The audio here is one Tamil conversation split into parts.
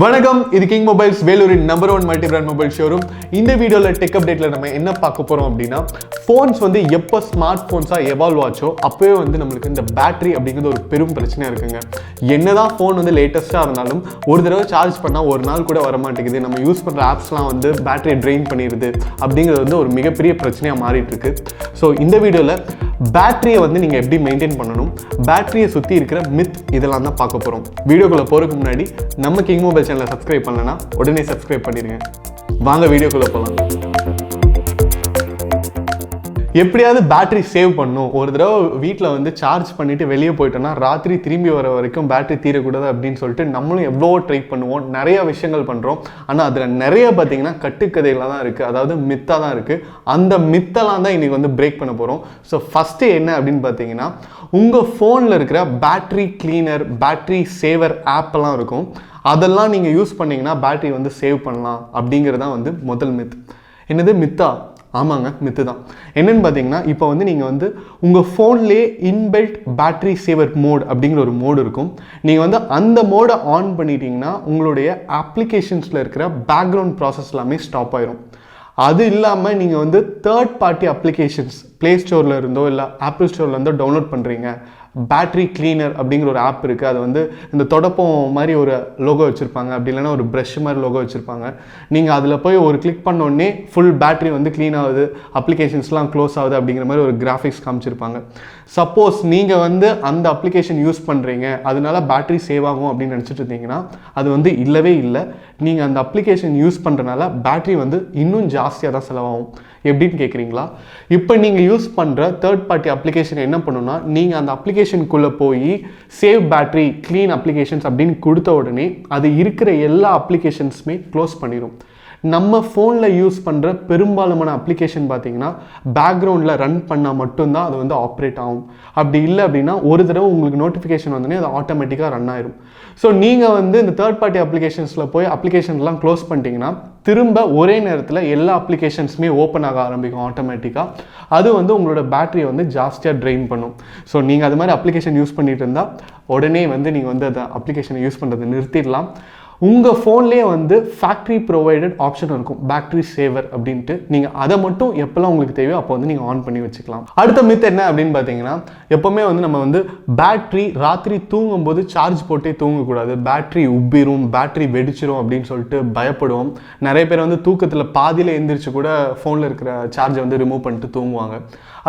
வணக்கம், இது கிங் மொபைல்ஸ் வேலூரின் number 1 multi brand mobile showroom. இந்த வீடியோவில் டெக் அப்டேட்டில் நம்ம என்ன பார்க்க போகிறோம் அப்படின்னா, ஃபோன்ஸ் வந்து எப்போ ஸ்மார்ட் ஃபோன்ஸாக எவால்வ் ஆச்சோ அப்போவே வந்து நம்மளுக்கு இந்த பேட்டரி அப்படிங்கிறது ஒரு பெரும் பிரச்சனையாக இருக்குங்க. என்னதான் ஃபோன் வந்து லேட்டஸ்ட்டாக இருந்தாலும் ஒரு தடவை சார்ஜ் பண்ணால் ஒரு நாள் கூட வர மாட்டேங்குது. நம்ம யூஸ் பண்ணுற ஆப்ஸ்லாம் வந்து பேட்டரியை ட்ரெயின் பண்ணிடுது. அப்படிங்கிறது வந்து ஒரு மிகப்பெரிய பிரச்சனையாக மாறிட்டு இருக்கு. ஸோ இந்த வீடியோவில் பேட்டரியை வந்து நீங்கள் எப்படி மெயின்டைன் பண்ணணும், பேட்டரியை சுற்றி இருக்கிற மித் இதெல்லாம் தான் பார்க்க போகிறோம். வீடியோக்குள்ளே போகிறதுக்கு முன்னாடி நம்ம கிங் மொபைல் சேனலை சப்ஸ்கிரைப் பண்ணலன்னா உடனே சப்ஸ்கிரைப் பண்ணிடுங்க. வாங்க வீடியோக்குள்ளே போகலாம். எப்படியாவது பேட்டரி சேவ் பண்ணணும். ஒரு தடவை வீட்டில் வந்து சார்ஜ் பண்ணிவிட்டு வெளியே போயிட்டோன்னா ராத்திரி திரும்பி வர வரைக்கும் பேட்டரி தீரக்கூடாது அப்படின்னு சொல்லிட்டு நம்மளும் எவ்வளோ ட்ரை பண்ணுவோம், நிறைய விஷயங்கள் பண்ணுறோம். ஆனால் அதில் நிறைய பார்த்தீங்கன்னா கட்டுக்கதைகளாக தான் இருக்குது, அதாவது மித்தாக தான் இருக்குது. அந்த மித்தெல்லாம் தான் இன்றைக்கி வந்து பிரேக் பண்ண போகிறோம். ஸோ ஃபஸ்ட்டு என்ன அப்படின்னு பார்த்தீங்கன்னா, உங்கள் ஃபோனில் இருக்கிற பேட்டரி கிளீனர், பேட்டரி சேவர் ஆப்பெல்லாம் இருக்கும். அதெல்லாம் நீங்கள் யூஸ் பண்ணிங்கன்னா பேட்டரி வந்து சேவ் பண்ணலாம் அப்படிங்கிறதான் வந்து முதல் மித். என்னது மித்தா? ஆமாங்க, மித்து தான். என்னென்னு பார்த்தீங்கன்னா, இப்போ வந்து நீங்கள் வந்து உங்கள் ஃபோன்லேயே இன்பில்ட் பேட்டரி சேவர் மோட் அப்படிங்கிற ஒரு மோடு இருக்கும். நீங்கள் வந்து அந்த மோடை ஆன் பண்ணிட்டீங்கன்னா உங்களுடைய அப்ளிகேஷன்ஸில் இருக்கிற பேக்ரவுண்ட் ப்ராசஸ் எல்லாமே ஸ்டாப் ஆயிரும். அது இல்லாமல் நீங்கள் வந்து தேர்ட் பார்ட்டி அப்ளிகேஷன்ஸ் ப்ளே ஸ்டோரில் இருந்தோ இல்லை ஆப்பிள் ஸ்டோரில் இருந்தோ டவுன்லோட் பண்ணுறீங்க. பேட்டரி கிளீனர் அப்படிங்கிற ஒரு ஆப் இருக்குது. அது வந்து இந்த தொடப்பம் மாதிரி ஒரு லோகோ வச்சுருப்பாங்க, அப்படி இல்லைன்னா ஒரு ப்ரஷ் மாதிரி லோகோ வச்சுருப்பாங்க. நீங்கள் அதில் போய் ஒரு கிளிக் பண்ணோடனே ஃபுல் பேட்டரி வந்து க்ளீன் ஆகுது, அப்ளிகேஷன்ஸ்லாம் க்ளோஸ் ஆகுது அப்படிங்கிற மாதிரி ஒரு கிராஃபிக்ஸ் காமிச்சிருப்பாங்க. சப்போஸ் நீங்கள் வந்து அந்த அப்ளிகேஷன் யூஸ் பண்ணுறீங்க, அதனால பேட்டரி சேவ் ஆகும் அப்படின்னு நினச்சிட்டு இருந்தீங்கன்னா அது வந்து இல்லவே இல்லை. நீங்கள் அந்த அப்ளிகேஷன் யூஸ் பண்ணுறனால பேட்டரி வந்து இன்னும் ஜாஸ்தியாக தான் செலவாகும். எப்படின்னு கேட்குறீங்களா? இப்போ நீங்கள் யூஸ் பண்ணுற தேர்ட் பார்ட்டி அப்ளிகேஷன் என்ன பண்ணுன்னா, நீங்கள் அந்த அப்ளிகேஷனுக்குள்ளே போய் சேவ் பேட்டரி க்ளீன் அப்ளிகேஷன்ஸ் அப்படின்னு கொடுத்த உடனே அது இருக்கிற எல்லா அப்ளிகேஷன்ஸுமே க்ளோஸ் பண்ணிடும். நம்ம ஃபோனில் யூஸ் பண்ணுற பெரும்பாலான அப்ளிகேஷன் பார்த்தீங்கன்னா பேக்ரவுண்டில் ரன் பண்ணால் மட்டும்தான் அது வந்து ஆப்ரேட் ஆகும். அப்படி இல்லை அப்படின்னா ஒரு தடவை உங்களுக்கு நோட்டிஃபிகேஷன் வந்தோடனே அது ஆட்டோமேட்டிக்காக ரன் ஆயிரும். ஸோ நீங்கள் வந்து இந்த தேர்ட் பார்ட்டி அப்ளிகேஷன்ஸில் போய் அப்ளிகேஷன்ஸ்லாம் க்ளோஸ் பண்ணிட்டீங்கன்னா திரும்ப ஒரே நேரத்தில் எல்லா அப்ளிகேஷன்ஸுமே ஓப்பன் ஆக ஆரம்பிக்கும் ஆட்டோமேட்டிக்காக. அது வந்து உங்களோட பேட்டரியை வந்து ஜாஸ்தியாக ட்ரெயின் பண்ணும். ஸோ நீங்கள் அது மாதிரி அப்ளிகேஷன் யூஸ் பண்ணிட்டு இருந்தால் உடனே வந்து நீங்கள் வந்து அந்த அப்ளிகேஷனை யூஸ் பண்ணுறதை நிறுத்திடலாம். உங்கள் ஃபோன்லேயே வந்து ஃபேக்ட்ரி ப்ரொவைடட் ஆப்ஷன் இருக்கும், பேட்டரி சேவர் அப்படின்ட்டு. நீங்கள் அதை மட்டும் எப்போல்லாம் உங்களுக்கு தேவையோ அப்போ வந்து நீங்கள் ஆன் பண்ணி வச்சுக்கலாம். அடுத்த மித் என்ன அப்படின்னு பார்த்தீங்கன்னா, எப்போவுமே வந்து நம்ம வந்து பேட்டரி ராத்திரி தூங்கும்போது சார்ஜ் போட்டே தூங்கக்கூடாது, பேட்டரி உப்பிரும், பேட்டரி வெடிச்சிரும் அப்படின்னு சொல்லிட்டு பயப்படுவோம். நிறைய பேர் வந்து தூக்கத்தில் பாதியில் எழுந்திரிச்சு கூட ஃபோனில் இருக்கிற சார்ஜை வந்து ரிமூவ் பண்ணிட்டு தூங்குவாங்க.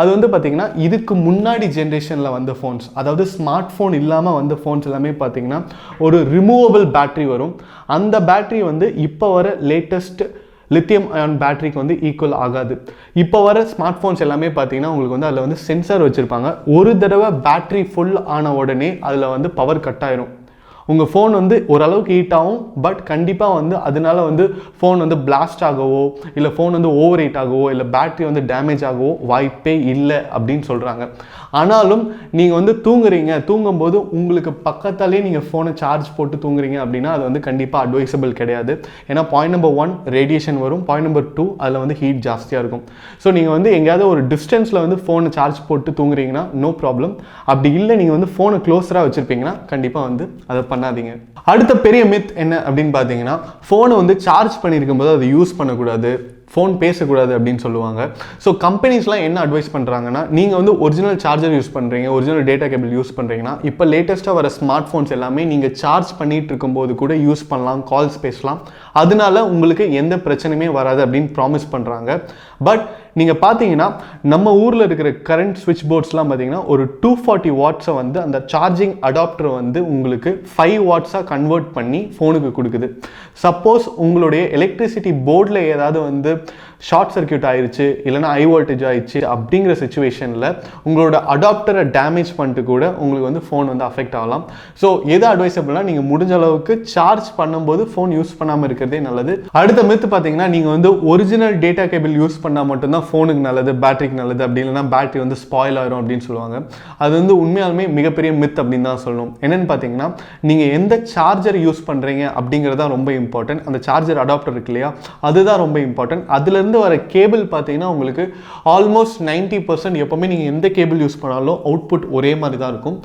அது வந்து பார்த்திங்கன்னா இதுக்கு முன்னாடி ஜென்ரேஷனில் வந்த ஃபோன்ஸ், அதாவது ஸ்மார்ட் ஃபோன் இல்லாமல் வந்த ஃபோன்ஸ் எல்லாமே பார்த்திங்கன்னா ஒரு ரிமூவபிள் பேட்டரி வரும். அந்த பேட்டரி வந்து இப்போ வர லேட்டஸ்ட் லித்தியம் அயான் பேட்டரிக்கு வந்து ஈக்குவல் ஆகாது. இப்போ வர ஸ்மார்ட் ஃபோன்ஸ் எல்லாமே பார்த்தீங்கன்னா உங்களுக்கு வந்து அதில் வந்து சென்சார் வச்சுருப்பாங்க. ஒரு தடவை பேட்டரி ஃபுல் ஆன உடனே அதில் வந்து பவர் கட் ஆயிரும். உங்கள் ஃபோன் வந்து ஓரளவுக்கு ஹீட் ஆகும், பட் கண்டிப்பாக வந்து அதனால வந்து ஃபோன் வந்து பிளாஸ்ட் ஆகவோ இல்லை ஃபோன் வந்து ஓவர் ஹீட் ஆகவோ இல்லை பேட்டரி வந்து டேமேஜ் ஆகவோ வாய்ப்பே இல்லை அப்படின்னு சொல்கிறாங்க. ஆனாலும் நீங்கள் வந்து தூங்கும்போது உங்களுக்கு பக்கத்தாலே நீங்கள் ஃபோனை சார்ஜ் போட்டு தூங்குறீங்க அப்படின்னா அது வந்து கண்டிப்பாக அட்வைசபிள் கிடையாது. ஏன்னா பாயிண்ட் நம்பர் 1 ரேடியேஷன் வரும், பாயிண்ட் நம்பர் 2 அதில் வந்து ஹீட் ஜாஸ்தியாக இருக்கும். ஸோ நீங்கள் வந்து எங்கேயாவது ஒரு டிஸ்டன்ஸில் வந்து ஃபோனை சார்ஜ் போட்டு தூங்குறீங்கன்னா நோ ப்ராப்ளம். அப்படி இல்லை நீங்கள் வந்து ஃபோனை க்ளோஸராக வச்சுருப்பீங்கன்னா கண்டிப்பாக வந்து அதை பண்ணாதீங்க. அடுத்த பெரிய மித் என்ன அப்படின்னு பார்த்தீங்கன்னா, ஃபோனை வந்து சார்ஜ் பண்ணியிருக்கும் போது அதை யூஸ் பண்ணக்கூடாது, ஃபோன் பேசக்கூடாது அப்படின்னு சொல்லுவாங்க. ஸோ கம்பெனிஸ்லாம் என்ன அட்வைஸ் பண்ணுறாங்கன்னா, நீங்கள் வந்து ஒரிஜினல் சார்ஜர் யூஸ் பண்ணுறீங்க, ஒரிஜினல் டேட்டா கேபிள் யூஸ் பண்ணுறீங்கன்னா இப்போ லேட்டஸ்ட்டாக வர ஸ்மார்ட் ஃபோன்ஸ் எல்லாமே நீங்கள் சார்ஜ் பண்ணிகிட்டு இருக்கும்போது கூட யூஸ் பண்ணலாம், கால்ஸ் பேசலாம், அதனால உங்களுக்கு எந்த பிரச்சனையுமே வராது அப்படின்னு ப்ராமிஸ் பண்ணுறாங்க. பட் நீங்கள் பார்த்தீங்கன்னா நம்ம ஊரில் இருக்கிற கரண்ட் ஸ்விட்ச் போர்ட்ஸ்லாம் பார்த்தீங்கன்னா ஒரு 240 வாட்ஸை வந்து அந்த சார்ஜிங் அடாப்டரை வந்து உங்களுக்கு 5 வாட்ஸாக கன்வெர்ட் பண்ணி ஃபோனுக்கு கொடுக்குது. சப்போஸ் உங்களுடைய எலக்ட்ரிசிட்டி போர்டில் ஏதாவது வந்து ஷார்ட் சர்க்கியூட் ஆயிடுச்சு இல்லைனா ஹை வோல்டேஜ் ஆயிடுச்சு அப்படிங்கிற சுச்சுவேஷனில் உங்களோட அடாப்டரை டேமேஜ் பண்ணிட்டு கூட உங்களுக்கு வந்து ஃபோன் வந்து அஃபெக்ட் ஆகலாம். ஸோ எது அட்வைசபிள்னா நீங்கள் முடிஞ்ச அளவுக்கு சார்ஜ் பண்ணும்போது ஃபோன் யூஸ் பண்ணாமல் இருக்கிறதே நல்லது. அடுத்த மித்து பார்த்தீங்கன்னா, நீங்கள் வந்து ஒரிஜினல் டேட்டா கேபிள் யூஸ் பண்ணால் மட்டும்தான் ஃபோனுக்கு நல்லது, பேட்டரிக்கு நல்லது, அப்படி இல்லைனா பேட்டரி வந்து ஸ்பாயில் ஆயிரும் அப்படின்னு சொல்லுவாங்க. அது வந்து உண்மையாலுமே மிகப்பெரிய மித் அப்படின்னு தான் சொல்லணும். என்னென்னு பார்த்தீங்கன்னா, நீங்கள் எந்த சார்ஜர் யூஸ் பண்ணுறீங்க அப்படிங்கிறது தான் ரொம்ப இம்பார்ட்டன்ட். அந்த சார்ஜர் அடாப்டர் இருக்கு இல்லையா, அதுதான் ரொம்ப இம்பார்ட்டன்ட். அதுல இருந்து வர கேபிள் பார்த்தீங்கன்னா உங்களுக்கு ஆல்மோஸ்ட் 90% எப்போவுமே நீங்கள் எந்த கேபிள் யூஸ் பண்ணாலும் அவுட்புட் ஒரே மாதிரி தான் இருக்கும்.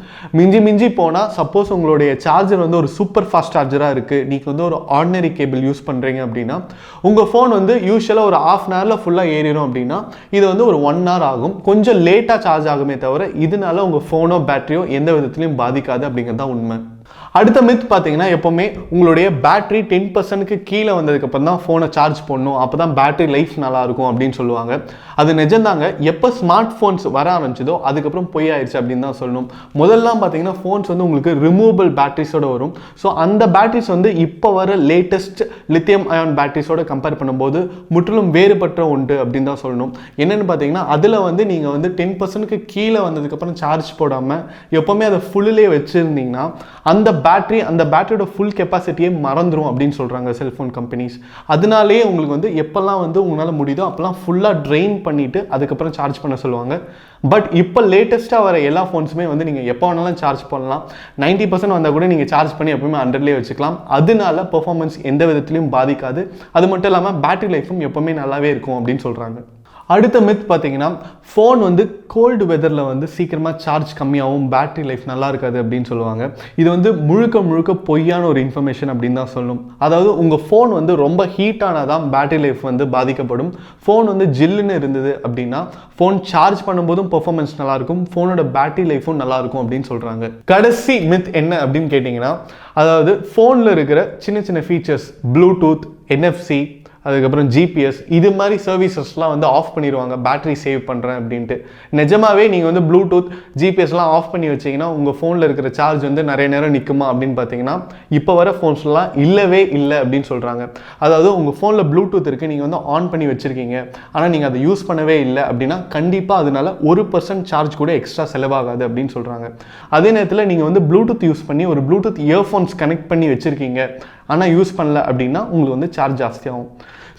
மிஞ்சி போனால் சப்போஸ் உங்களுடைய சார்ஜர் வந்து ஒரு சூப்பர் ஃபாஸ்ட் சார்ஜராக இருக்குது, நீங்கள் வந்து ஒரு ஆர்டினரி கேபிள் யூஸ் பண்ணுறீங்க அப்படின்னா உங்கள் ஃபோன் வந்து யூஸ்வலாக ஒரு ½ அன் ஹவரில் ஃபுல்லாக ஏறிடும் அப்படின்னா இது வந்து ஒரு 1 hour ஆகும். கொஞ்சம் லேட்டாக சார்ஜ் ஆகுமே தவிர இதனால உங்கள் ஃபோனோ பேட்டரியோ எந்த விதத்துலையும் பாதிக்காது அப்படிங்கிறது தான் உண்மை. அடுத்த மித் பார்த்தீங்கன்னா எப்போவுமே உங்களுடைய பேட்டரி 10%க்கு கீழே வந்ததுக்கப்புறம் தான் ஃபோனை சார்ஜ் பண்ணணும், அப்போ தான் பேட்டரி லைஃப் நல்லாயிருக்கும் அப்படின்னு சொல்லுவாங்க. அது நிஜம்தாங்க. எப்போ ஸ்மார்ட் ஃபோன்ஸ் வர ஆரம்பிச்சதோ அதுக்கப்புறம் பொய் ஆயிடுச்சு அப்படின்னு தான் சொல்லணும். முதல்லாம் பார்த்தீங்கன்னா ஃபோன்ஸ் வந்து உங்களுக்கு ரிமூவபிள் பேட்டரிஸோடு வரும். ஸோ அந்த பேட்டரிஸ் வந்து இப்போ வர லேட்டஸ்ட் லித்தியம் அயான் பேட்டரிஸோடு கம்பேர் பண்ணும்போது முற்றிலும் வேறுபட்ட உண்டு அப்படின்னு தான் சொல்லணும். என்னென்னு பார்த்தீங்கன்னா அதில் வந்து நீங்கள் வந்து 10%க்கு கீழே வந்ததுக்கப்புறம் சார்ஜ் போடாமல் எப்போவுமே அதை ஃபுல்லே வச்சுருந்தீங்கன்னா அந்த பேட்டரியோட ஃபுல் கெப்பாசிட்டியே மறந்துடும் அப்படின்னு சொல்கிறாங்க செல்ஃபோன் கம்பெனிஸ். அதனாலேயே உங்களுக்கு வந்து எப்போல்லாம் வந்து உங்களால் முடியுதோ அப்போல்லாம் ஃபுல்லாக ட்ரெயின் பண்ணிவிட்டு அதுக்கப்புறம் சார்ஜ் பண்ண சொல்லுவாங்க. பட் இப்போ லேட்டஸ்ட்டாக வர எல்லா ஃபோன்ஸுமே வந்து நீங்கள் எப்போ வேணாலும் சார்ஜ் பண்ணலாம். 90% வந்தால் கூட நீங்கள் சார்ஜ் பண்ணி எப்பவுமே 100லேயே வச்சுக்கலாம். அதனால பெர்ஃபார்மன்ஸ் எந்த விதத்துலையும் பாதிக்காது. அது மட்டும் இல்லாமல் பேட்டரி லைஃபும் எப்போவுமே நல்லாவே இருக்கும் அப்படின்னு சொல்கிறாங்க. அடுத்த மித் பார்த்தீங்கன்னா ஃபோன் வந்து கோல்டு வெதரில் வந்து சீக்கிரமாக சார்ஜ் கம்மியாகவும் பேட்டரி லைஃப் நல்லா இருக்காது அப்படின்னு சொல்லுவாங்க. இது வந்து முழுக்க பொய்யான ஒரு இன்ஃபர்மேஷன் அப்படின்னு தான் சொல்லணும். அதாவது உங்கள் ஃபோன் வந்து ரொம்ப ஹீட்டானால் தான் பேட்டரி லைஃப் வந்து பாதிக்கப்படும். ஃபோன் வந்து ஜில்லுன்னு இருந்தது அப்படின்னா ஃபோன் சார்ஜ் பண்ணும்போதும் பெர்ஃபார்மன்ஸ் நல்லாயிருக்கும், ஃபோனோட பேட்டரி லைஃபும் நல்லாயிருக்கும் அப்படின்னு சொல்கிறாங்க. கடைசி மித் என்ன அப்படின்னு கேட்டிங்கன்னா அதாவது ஃபோனில் இருக்கிற சின்ன ஃபீச்சர்ஸ் ப்ளூடூத், NFC, அதுக்கப்புறம் ஜிபிஎஸ் இது மாதிரி சர்வீசஸ்லாம் வந்து ஆஃப் பண்ணிடுவாங்க பேட்டரி சேவ் பண்ணுறேன் அப்படின்ட்டு. நிஜமாவே நீங்கள் வந்து ப்ளூடூத் ஜிபிஎஸ்லாம் ஆஃப் பண்ணி வச்சிங்கன்னா உங்கள் ஃபோனில் இருக்கிற சார்ஜ் வந்து நிறைய நேரம் நிற்குமா அப்படின்னு பார்த்தீங்கன்னா இப்போ வர ஃபோன்ஸ்லாம் இல்லவே இல்லை அப்படின்னு சொல்கிறாங்க. அதாவது உங்கள் ஃபோனில் ப்ளூடூத் இருக்குது, நீங்கள் வந்து ஆன் பண்ணி வச்சுருக்கீங்க, ஆனால் நீங்கள் அதை யூஸ் பண்ணவே இல்லை அப்படின்னா கண்டிப்பாக அதனால 1% சார்ஜ் கூட எக்ஸ்ட்ரா செலவாகாது அப்படின்னு சொல்கிறாங்க. அதே நேரத்தில் நீங்கள் வந்து ப்ளூடூத் யூஸ் பண்ணி ஒரு ப்ளூடூத் இயர்ஃபோன்ஸ் கனெக்ட் பண்ணி வச்சுருக்கீங்க ஆனால் யூஸ் பண்ணல அப்படின்னா உங்களுக்கு வந்து சார்ஜ் ஜாஸ்தியாகும்.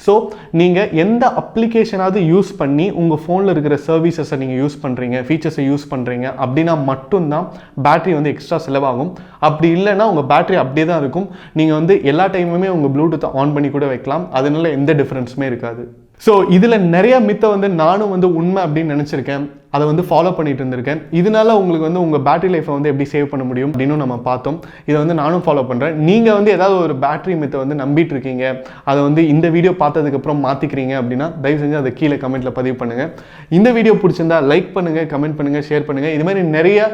ஸோ நீங்கள் எந்த அப்ளிகேஷனாவது யூஸ் பண்ணி உங்கள் ஃபோனில் இருக்கிற சர்வீசஸை நீங்கள் யூஸ் பண்ணுறீங்க, ஃபீச்சர்ஸை யூஸ் பண்ணுறீங்க அப்படின்னா மட்டும்தான் பேட்டரி வந்து எக்ஸ்ட்ரா செலவாகும். அப்படி இல்லைன்னா உங்கள் பேட்டரி அப்படியே தான் இருக்கும். நீங்கள் வந்து எல்லா டைமுமே உங்கள் ப்ளூடூத்தை ஆன் பண்ணி கூட வைக்கலாம், அதனால எந்த டிஃப்ரென்ஸுமே இருக்காது. ஸோ இதில் நிறைய மித்தை வந்து நானும் வந்து உண்மை அப்படின்னு நினச்சிருக்கேன், அதை வந்து ஃபாலோ பண்ணிட்டு இருந்திருக்கேன். இதனால உங்களுக்கு வந்து உங்கள் பேட்டரி லைஃப்பை வந்து எப்படி சேவ் பண்ண முடியும் அப்படின்னு நம்ம பார்த்தோம். இதை வந்து நானும் ஃபாலோ பண்ணுறேன். நீங்கள் வந்து ஏதாவது ஒரு பேட்டரி மித்தை வந்து நம்பிட்டு இருக்கீங்க, அதை வந்து இந்த வீடியோ பார்த்ததுக்கப்புறம் மாற்றிக்கிறீங்க அப்படின்னா தயவு செஞ்சு அதை கீழே கமெண்ட்டில் பதிவு பண்ணுங்கள். இந்த வீடியோ பிடிச்சிருந்தா லைக் பண்ணுங்கள், கமெண்ட் பண்ணுங்கள், ஷேர் பண்ணுங்கள். இது மாதிரி நிறைய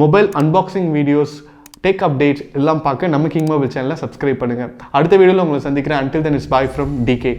mobile unboxing videos, tech updates எல்லாம் பார்க்க நம்ம கிங் மொபைல் சேனலை சப்ஸ்கிரைப் பண்ணுங்கள். அடுத்த வீடியோவில் உங்களை சந்திக்கிறேன். Until then, it's bye from DK.